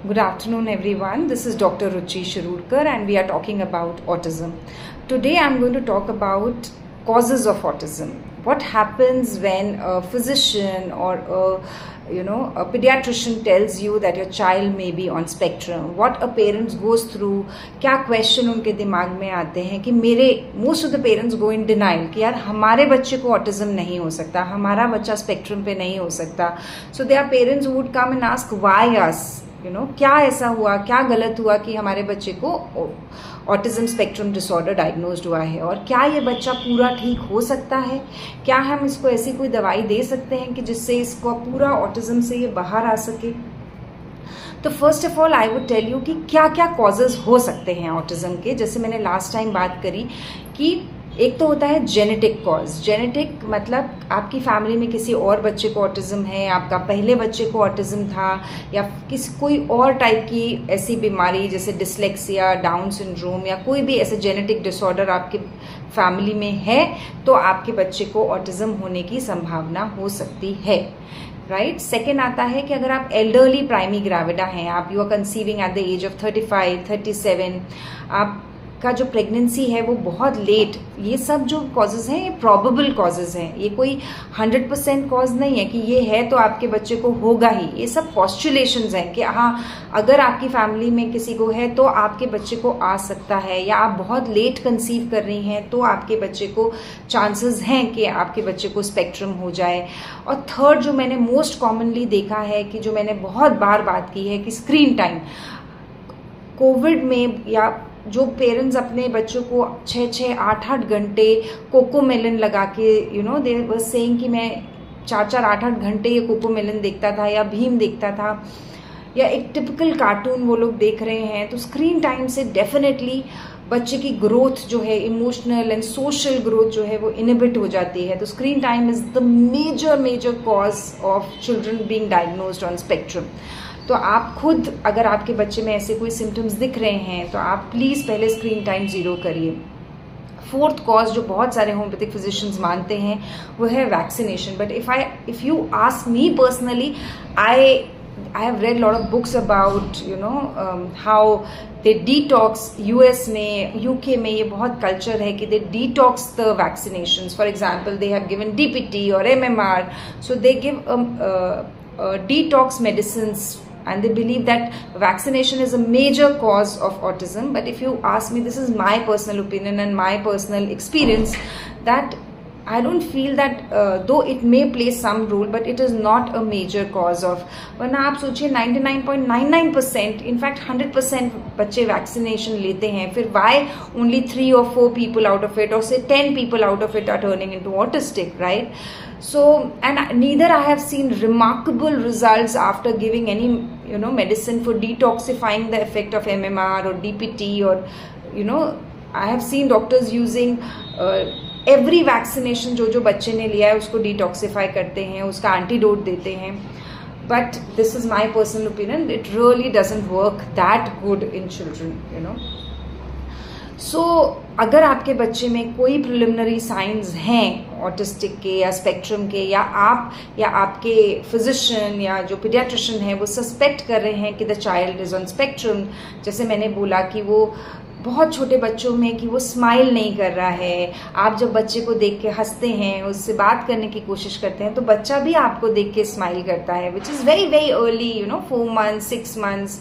Good afternoon, everyone. This is Dr. Ruchi Shirurkar, and we are talking about autism. Today, I'm going to talk about causes of autism. What happens when a physician or a pediatrician tells you that your child may be on spectrum? What a parent goes through? क्या question उनके दिमाग में आते हैं कि most of the parents go in denial कि यार हमारे बच्चे को autism नहीं हो सकता, हमारा बच्चा स्पेक्ट्रम पे नहीं हो सकता. So there are parents who would come and ask why us. क्या ऐसा हुआ, क्या गलत हुआ कि हमारे बच्चे को ऑटिज्म स्पेक्ट्रम डिसऑर्डर डायग्नोज्ड हुआ है, और क्या ये बच्चा पूरा ठीक हो सकता है? क्या हम इसको ऐसी कोई दवाई दे सकते हैं कि जिससे इसको पूरा ऑटिज्म से ये बाहर आ सके? तो first of all I would tell you कि क्या क्या कॉजेज हो सकते हैं ऑटिज्म के. जैसे मैंने लास्ट टाइम बात करी कि एक तो होता है जेनेटिक कॉज. जेनेटिक मतलब आपकी फैमिली में किसी और बच्चे को ऑटिज्म है, आपका पहले बच्चे को ऑटिज्म था, या कोई और टाइप की ऐसी बीमारी जैसे डिसलेक्सिया, डाउन सिंड्रोम, या कोई भी ऐसे जेनेटिक डिसऑर्डर आपके फैमिली में है, तो आपके बच्चे को ऑटिज्म होने की संभावना हो सकती है. राइट. सेकेंड आता है कि अगर आप एल्डरली प्राइमी ग्रेविडा हैं, आप you are conceiving at the age of 35, 37, आप का जो प्रेगनेंसी है वो बहुत लेट, ये सब जो कॉजेज हैं ये प्रॉबेबल कॉजेज हैं. ये कोई 100% कॉज नहीं है कि ये है तो आपके बच्चे को होगा ही. ये सब पॉस्टुलेशंस हैं कि हाँ, अगर आपकी फैमिली में किसी को है तो आपके बच्चे को आ सकता है, या आप बहुत लेट कंसीव कर रही हैं तो आपके बच्चे को चांसेस हैं कि आपके बच्चे को स्पेक्ट्रम हो जाए. और थर्ड जो मैंने मोस्ट कॉमनली देखा है कि जो मैंने बहुत बार बात की है कि स्क्रीन टाइम. कोविड में या जो पेरेंट्स अपने बच्चों को 6-6, 8-8 घंटे कोकोमेलन लगा के दे वर सेइंग कि मैं 4-4, 8-8 घंटे ये कोकोमेलन देखता था या भीम देखता था या एक टिपिकल कार्टून वो लोग देख रहे हैं. तो स्क्रीन टाइम से डेफिनेटली बच्चे की ग्रोथ जो है, इमोशनल एंड सोशल ग्रोथ जो है वो इनहिबिट हो जाती है. तो screen time is the major cause of children being diagnosed on spectrum. तो आप खुद अगर आपके बच्चे में ऐसे कोई सिम्टम्स दिख रहे हैं तो आप प्लीज़ पहले स्क्रीन टाइम 0 करिए. फोर्थ कॉज जो बहुत सारे होम्योपैथिक फिजिशियंस मानते हैं वो है vaccination. But if you ask me personally, I have read a lot of books about how they detox. US में, UK में ये बहुत कल्चर है कि they detox the vaccinations. For example, they have given DPT or MMR, so they give detox medicines, and they believe that vaccination is a major cause of autism. But if you ask me, this is my personal opinion and my personal experience, that I don't feel that though it may play some role, but it is not a major cause of. वरना आप सोचिए 99.99%, in fact 100% बच्चे vaccination लेते हैं, फिर why only 3 or 4 people out of it, or say 10 people out of it are turning into autistic, right? So, and neither I have seen remarkable results after giving any medicine for detoxifying the effect of MMR or DPT, or I have seen doctors using every vaccination जो बच्चे ने लिया है उसको detoxify करते हैं, उसका antidote देते हैं. But this is my personal opinion, it really doesn't work that good in children. So अगर आपके बच्चे में कोई प्रिलिमिनरी साइंस हैं ऑटिस्टिक के या स्पेक्ट्रम के, या आप या आपके फिजिशियन या जो पीडियाट्रिशियन है वो सस्पेक्ट कर रहे हैं कि the child is on spectrum, जैसे मैंने बोला कि वो बहुत छोटे बच्चों में कि वो स्माइल नहीं कर रहा है, आप जब बच्चे को देख के हंसते हैं, उससे बात करने की कोशिश करते हैं, तो बच्चा भी आपको देख के स्माइल करता है, which is very very early, 4 months, 6 months.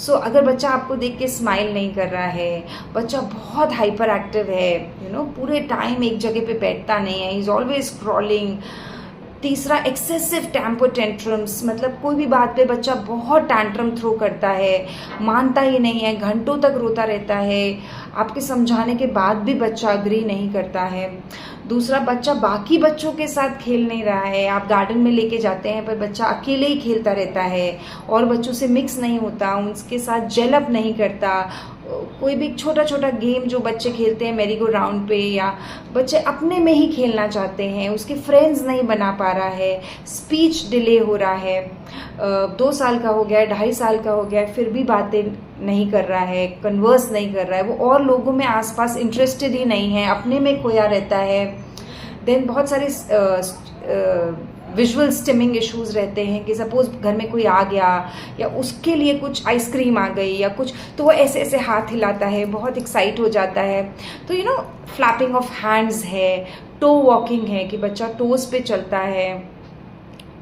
सो अगर बच्चा आपको देख के स्माइल नहीं कर रहा है, बच्चा बहुत हाइपर एक्टिव है, पूरे टाइम एक जगह पे बैठता नहीं है, इज ऑलवेज स्क्रॉलिंग. तीसरा, एक्सेसिव टेम्पर टेंट्रम्स, मतलब कोई भी बात पे बच्चा बहुत टैंट्रम थ्रो करता है, मानता ही नहीं है, घंटों तक रोता रहता है, आपके समझाने के बाद भी बच्चा अग्री नहीं करता है. दूसरा, बच्चा बाकी बच्चों के साथ खेल नहीं रहा है, आप गार्डन में लेके जाते हैं पर बच्चा अकेले ही खेलता रहता है और बच्चों से मिक्स नहीं होता, उनके साथ जेल अप नहीं करता. कोई भी छोटा छोटा गेम जो बच्चे खेलते हैं मेरी गो राउंड पे, या बच्चे अपने में ही खेलना चाहते हैं, उसके फ्रेंड्स नहीं बना पा रहा है, स्पीच डिले हो रहा है, 2 साल का हो गया, 2.5 साल का हो गया, फिर भी बातें नहीं कर रहा है, कन्वर्स नहीं कर रहा है, वो और लोगों में आसपास इंटरेस्टेड ही नहीं है, अपने में खोया रहता है. देन बहुत सारे विजुअल स्टिमिंग इश्यूज रहते हैं कि सपोज घर में कोई आ गया या उसके लिए कुछ आइसक्रीम आ गई या कुछ, तो वो ऐसे ऐसे हाथ हिलाता है, बहुत एक्साइट हो जाता है। तो फ्लैपिंग ऑफ हैंड्स है, टो वॉकिंग है कि बच्चा टोज पे चलता है,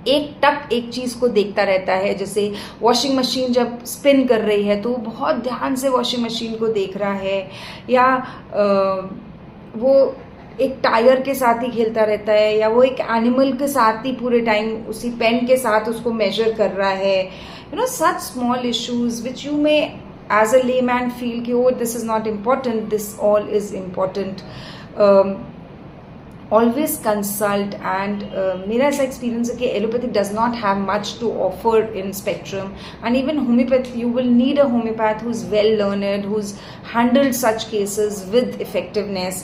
एक टक एक चीज को देखता रहता है, जैसे वॉशिंग मशीन जब स्पिन कर रही है तो बहुत ध्यान से वॉशिंग मशीन को देख रहा है, या वो एक टायर के साथ ही खेलता रहता है, या वो एक एनिमल के साथ ही पूरे टाइम उसी पेन के साथ उसको मेजर कर रहा है। Such small issues which you may as a layman feel कि oh this is not important, this all is important. always consult, and मेरा ऐसा experience है कि allopathy does not have much to offer in spectrum, and even homeopathy you will need a homeopath who's well learned, who's handled such cases with effectiveness।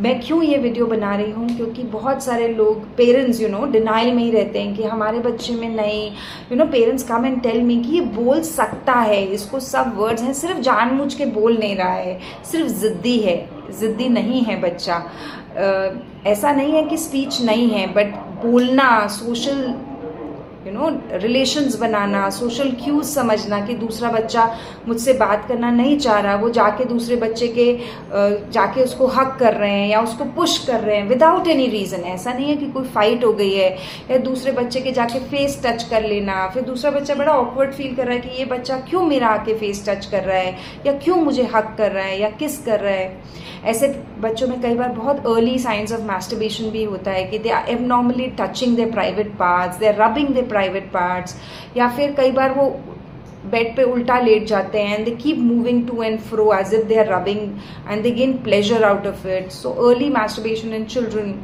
मैं क्यों ये video बना रही हूँ, क्योंकि बहुत सारे लोग पेरेंट्स डिनाइल में ही रहते हैं कि हमारे बच्चे में नहीं, parents come and tell me कि ये बोल सकता है, इसको सब वर्ड्स हैं, सिर्फ जानबूझ के बोल नहीं रहा है, सिर्फ ज़िद्दी है, ज़िद्दी नहीं है बच्चा। ऐसा नहीं है कि स्पीच नहीं है, बट बोलना, सोशल रिलेशंस बनाना, सोशल क्यूज समझना कि दूसरा बच्चा मुझसे बात करना नहीं चाह रहा, वो जाके दूसरे बच्चे के जाके उसको हक कर रहे हैं या उसको पुश कर रहे हैं विदाउट एनी रीज़न। ऐसा नहीं है कि कोई फाइट हो गई है, या दूसरे बच्चे के जाके फेस टच कर लेना, फिर दूसरा बच्चा बड़ा ऑकवर्ड फील कर रहा है कि ये बच्चा क्यों मेरा आके फेस टच कर रहा है, या क्यों मुझे हक कर रहा है या किस कर रहा है। ऐसे बच्चों में कई बार बहुत अर्ली साइंस ऑफ मैस्टरबेशन भी होता है कि they are abnormally touching their private parts, they are rubbing their private parts, या फिर कई बार वो बेड पे उल्टा लेट जाते हैं and they keep moving to and fro as if they are rubbing and they gain pleasure out of it. So early masturbation in children,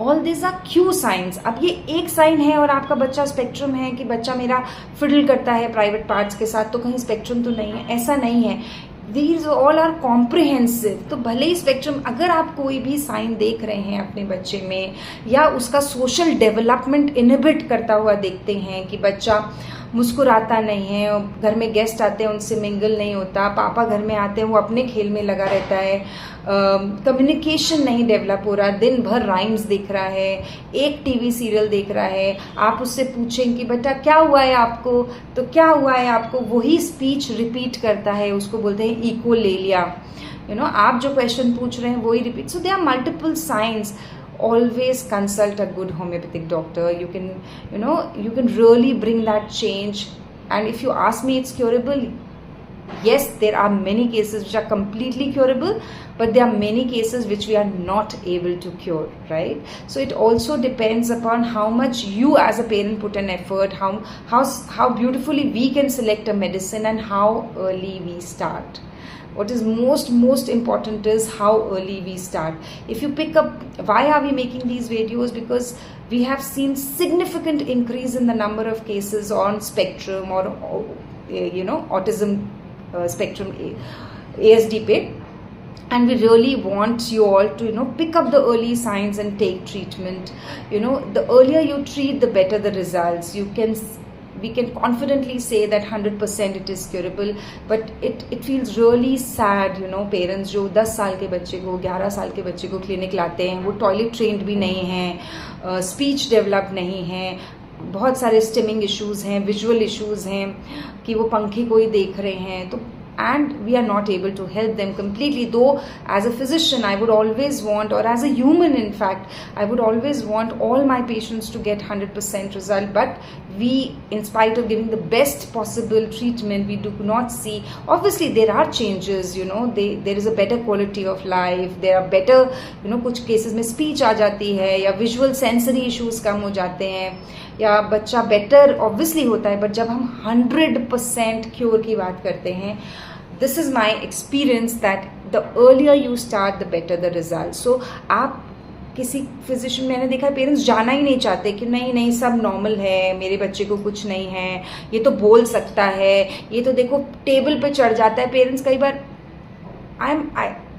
all this are cue signs. अब ये एक साइन है और आपका बच्चा स्पेक्ट्रम है कि बच्चा मेरा फिडल करता है प्राइवेट पार्ट्स के साथ, तो कहीं स्पेक्ट्रम तो नहीं है, ऐसा नहीं है। These all are comprehensive। तो भले ही स्पेक्ट्रम, अगर आप कोई भी साइन देख रहे हैं अपने बच्चे में, या उसका सोशल डेवलपमेंट इनहिबिट करता हुआ देखते हैं कि बच्चा मुस्कुराता नहीं है, घर में गेस्ट आते हैं उनसे मिंगल नहीं होता, पापा घर में आते हैं वो अपने खेल में लगा रहता है, कम्युनिकेशन नहीं डेवलप हो रहा, दिन भर राइम्स देख रहा है, एक टीवी सीरियल देख रहा है, आप उससे पूछें कि बेटा क्या हुआ है आपको, तो क्या हुआ है आपको, वही स्पीच रिपीट करता है, उसको बोलते हैं इको ले लिया। आप जो क्वेश्चन पूछ रहे हैं वही repeat. So they are multiple signs. Always consult a good homeopathic doctor. You can really bring that change. And if you ask me, it's curable. Yes, there are many cases which are completely curable, but there are many cases which we are not able to cure, right? So it also depends upon how much you as a parent put an effort, how beautifully we can select a medicine, and how early we start. What is most important is how early we start. If you pick up, why are we making these videos? Because we have seen significant increase in the number of cases on spectrum or autism spectrum, ASDP, and we really want you all to pick up the early signs and take treatment. The earlier you treat, the better the results. We can confidently say that 100% it is curable, but it feels really sad, parents जो 10 साल के बच्चे को, 11 साल के बच्चे को clinic लाते हैं, वो टॉयलेट ट्रेंड भी नहीं हैं, स्पीच डेवलप नहीं है, बहुत सारे स्टिमिंग इश्यूज हैं, विजुअल इश्यूज हैं कि वो पंखे को ही देख रहे हैं, तो and we are not able to help them completely. Though as a physician I would always want, or as a human in fact, I would always want all my patients to get 100% result, but we, in spite of giving the best possible treatment, we do not see, obviously there are changes, there is a better quality of life, there are better, कुछ cases में speech आ जाती है, या visual sensory issues कम हो जाते हैं, या बच्चा बेटर ऑब्वियसली होता है, बट जब हम 100% क्योर की बात करते हैं, this is my experience that the earlier you start the better the result. So आप किसी फिजिशियन, मैंने देखा है पेरेंट्स जाना ही नहीं चाहते कि नहीं सब नॉर्मल है, मेरे बच्चे को कुछ नहीं है, ये तो बोल सकता है, ये तो देखो टेबल पे चढ़ जाता है। पेरेंट्स कई बार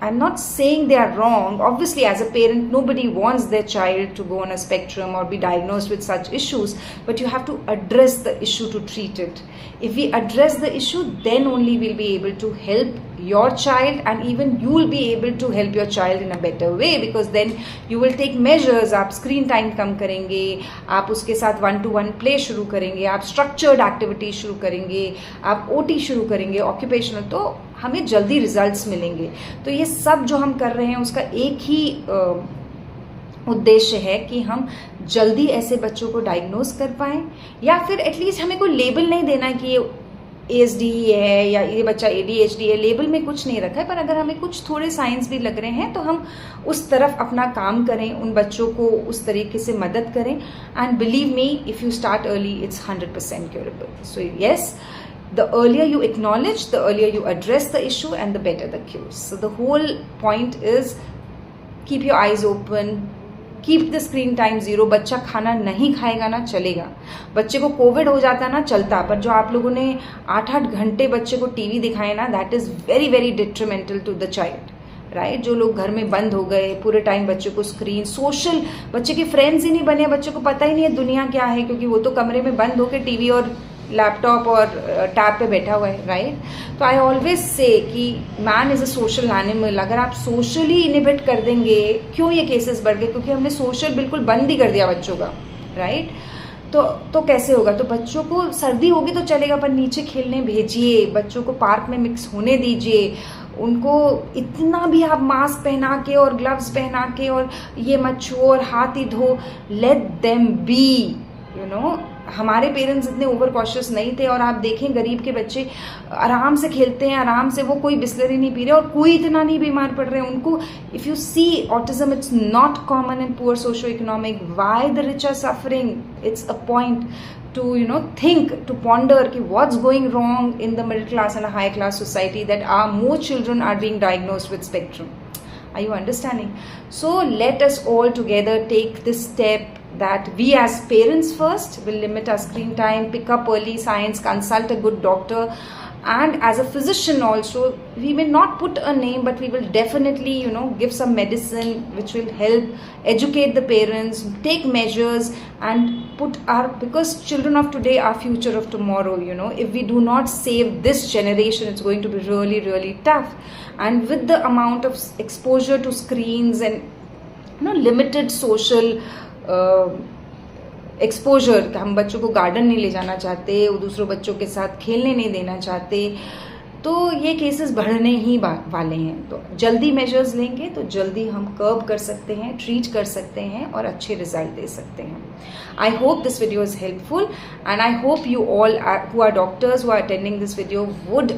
I'm not saying they are wrong. Obviously, as a parent, nobody wants their child to go on a spectrum or be diagnosed with such issues, but you have to address the issue to treat it. If we address the issue, then only we'll be able to help your child, and even you will be able to help your child in a better way, because then you will take measures. आप screen time कम करेंगे, आप उसके साथ 1-to-1 play शुरू करेंगे, आप structured activity शुरू करेंगे, आप OT शुरू करेंगे, occupational, तो हमें जल्दी रिजल्ट्स मिलेंगे. तो ये सब जो हम कर रहे हैं उसका एक ही उद्देश्य है कि हम जल्दी ऐसे बच्चों को डायग्नोज कर पाएं, या फिर एटलीस्ट हमें कोई लेबल नहीं देना कि ये ASD है या ये बच्चा ADHD है. लेबल में कुछ नहीं रखा है, पर अगर हमें कुछ थोड़े साइंस भी लग रहे हैं तो हम उस तरफ अपना काम करें, उन बच्चों को उस तरीके से मदद करें. And believe me, if you start early, it's 100% curable. So yes, the earlier you acknowledge, the earlier you address the issue, and the better the cures. So the whole point is keep your eyes open, keep the screen time zero. बच्चा खाना नहीं खाएगा ना, चलेगा. बच्चे को Covid हो जाता ना, चलता. पर जो आप लोगों ने 8-8 घंटे बच्चे को टीवी दिखाए ना, that is very very detrimental to the child, right. जो लोग घर में बंद हो गए, पूरे टाइम बच्चे को स्क्रीन, सोशल, बच्चे के फ्रेंड्स ही नहीं बने, बच्चे को पता ही नहीं है दुनिया क्या है, क्योंकि वो तो कमरे में बंद होकर टीवी और लैपटॉप और टैब पे बैठा हुआ है, राइट. तो आई ऑलवेज से कि man is a social animal. अगर आप सोशली इनिबिट कर देंगे, क्यों ये केसेस बढ़ गए, क्योंकि हमने सोशल बिल्कुल बंद ही कर दिया बच्चों का, राइट. तो कैसे होगा. तो बच्चों को सर्दी होगी तो चलेगा, पर नीचे खेलने भेजिए, बच्चों को पार्क में मिक्स होने दीजिए. उनको इतना भी आप मास्क पहना के और ग्लव्स पहना के और ये मत छुओ और हाथ ही धो, let them be, you know. हमारे पेरेंट्स इतने ओवर कॉशियस नहीं थे, और आप देखें गरीब के बच्चे आराम से खेलते हैं, आराम से, वो कोई बिस्लरी नहीं पी रहे और कोई इतना नहीं बीमार पड़ रहे हैं. उनको, if you see autism, it's not common in poor socio economic. Why the rich are suffering? It's a point to think, to ponder ki what's going wrong in the middle class and a high class society, that our more children are being diagnosed with spectrum. Are you understanding? So let us all together take this step, that we as parents first will limit our screen time, pick up early signs, consult a good doctor, and as a physician also, we may not put a name, but we will definitely give some medicine which will help educate the parents, take measures, and because children of today are future of tomorrow. If we do not save this generation, it's going to be really really tough. And with the amount of exposure to screens and limited social exposure, हम बच्चों को garden नहीं ले जाना चाहते, वो दूसरों बच्चों के साथ खेलने नहीं देना चाहते, तो ये केसेस बढ़ने ही वाले हैं. तो जल्दी मेजर्स लेंगे तो जल्दी हम कर्ब कर सकते हैं, ट्रीट कर सकते हैं और अच्छे रिजल्ट दे सकते हैं. I hope this video is helpful, and I hope you all who are doctors who are attending this video would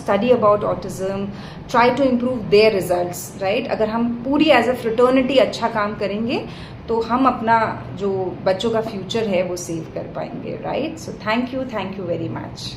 study about autism, try to improve their results, right. अगर हम पूरी एज अ फ्रेटर्निटी अच्छा काम करेंगे तो हम अपना जो बच्चों का फ्यूचर है वो सेव कर पाएंगे, right. So thank you very much.